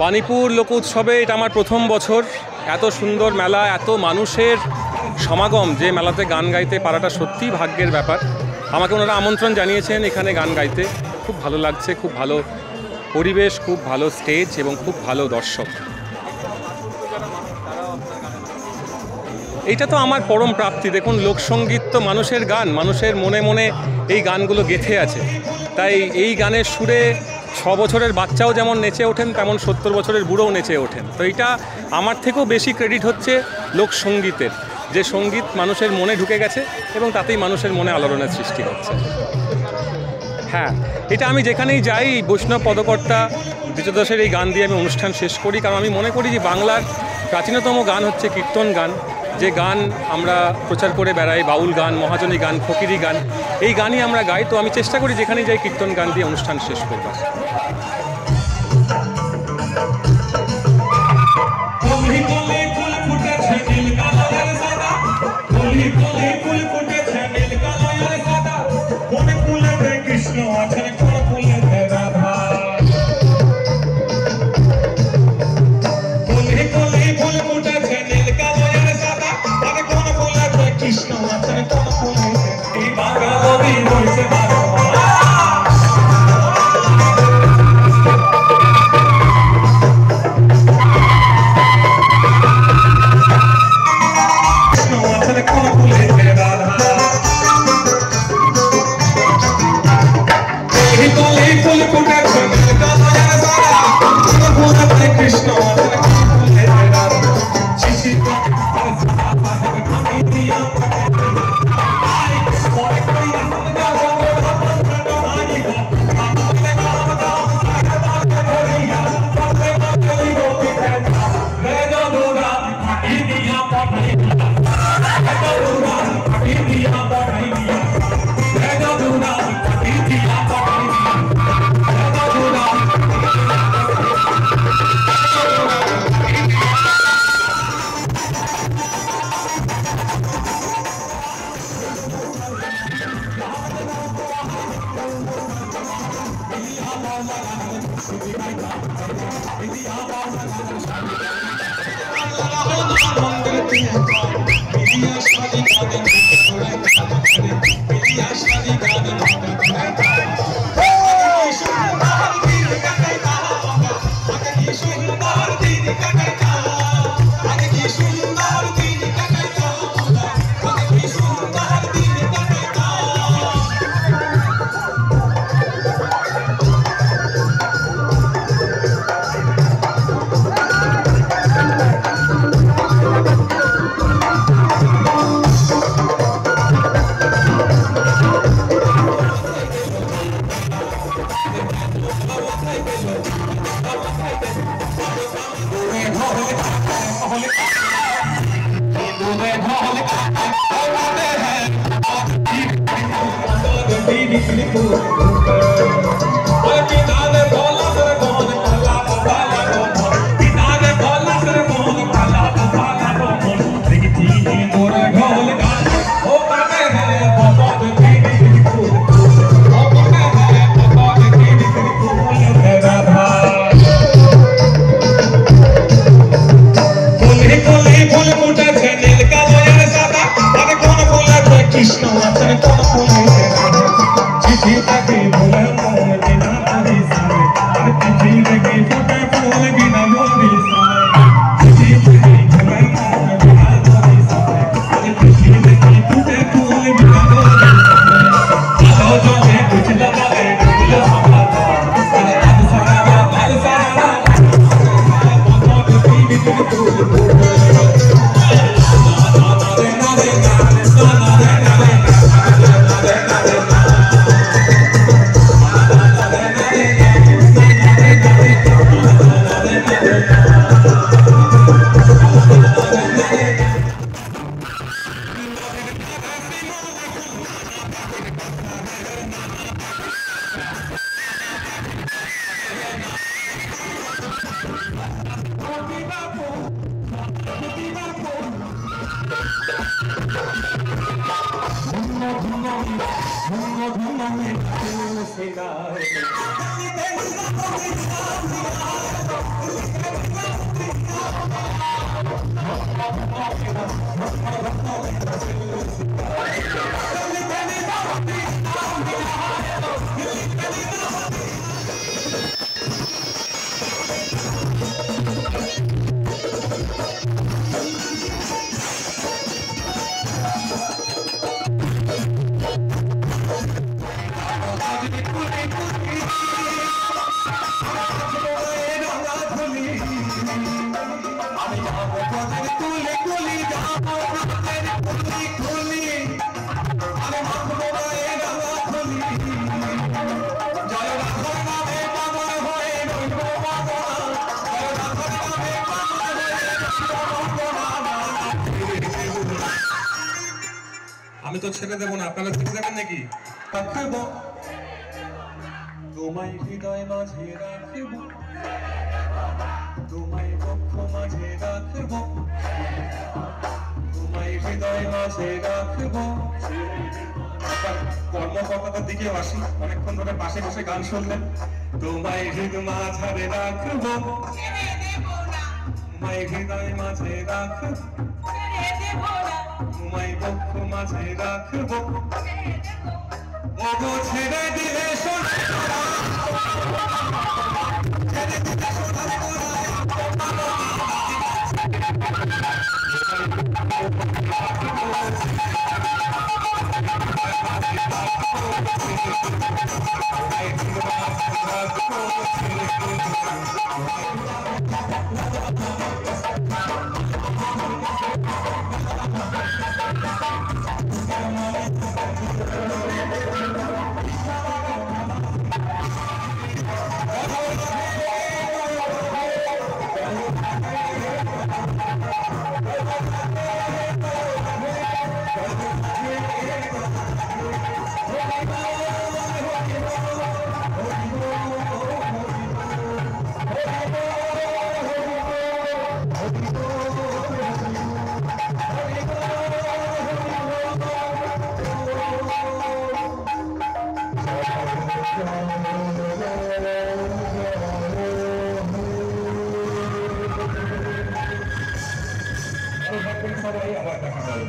বাণীপুর লোক উৎসবে এটা আমার প্রথম বছর। এত সুন্দর মেলা, এত মানুষের সমাগম, যে মেলাতে গান গাইতে পারাটা সত্যিই ভাগ্যের ব্যাপার। আমাকে ওনারা আমন্ত্রণ জানিয়েছেন এখানে গান গাইতে, খুব ভালো লাগছে। খুব ভালো পরিবেশ, খুব ভালো স্টেজ এবং খুব ভালো দর্শক। এইটা তো আমার পরম প্রাপ্তি। দেখুন, লোকসঙ্গীত তো মানুষের গান, মানুষের মনে মনে এই গানগুলো গেঁথে আছে। তাই এই গানের সুরে 6 বছরের বাচ্চাও যেমন নেচে ওঠেন, তেমন 70 বছরের বুড়োও নেচে ওঠেন। তো এইটা আমার থেকেও বেশি ক্রেডিট হচ্ছে লোকসঙ্গীতের, যে সঙ্গীত মানুষের মনে ঢুকে গেছে এবং তাতেই মানুষের মনে আলোড়নের সৃষ্টি হচ্ছে। হ্যাঁ, এটা আমি যেখানেই যাই, বৈষ্ণব পদকর্তা দ্বিতীয়দশের এই গান দিয়ে আমি অনুষ্ঠান শেষ করি। কারণ আমি মনে করি যে বাংলার প্রাচীনতম গান হচ্ছে কীর্তন গান, যে গান আমরা প্রচার করে বেড়াই, বাউল গান, মহাজনী গান, ফকিরি গান, এই গানই আমরা গাই। তো আমি চেষ্টা করি যেখানেই যাই কীর্তন গান দিয়ে অনুষ্ঠান শেষ করবার। আমি তো ছেড়ে দেবো না, আপনারা ছেড়ে দেবেন নাকি? রাখবো তোমায় হৃদয় মাঝে রাখবো, তোমায় বক্ষ মাঝে রাখবো, তোমায় হৃদয় মাঝে রাখবো। কর্মকর্তাদের দিকে আসি, অনেকক্ষণ ধরে পাশে বসে গান শুনলেন। তোমায় হৃদয় মাঝে রাখবো, তোমায় হৃদয় মাঝে রাখবো, তোমায় বক্ষ মাঝে রাখবো, ওগো ছেড়ে দিলে সোনা, ছেড়ে দিলে সোনা সবাই আবার দেখা হবে।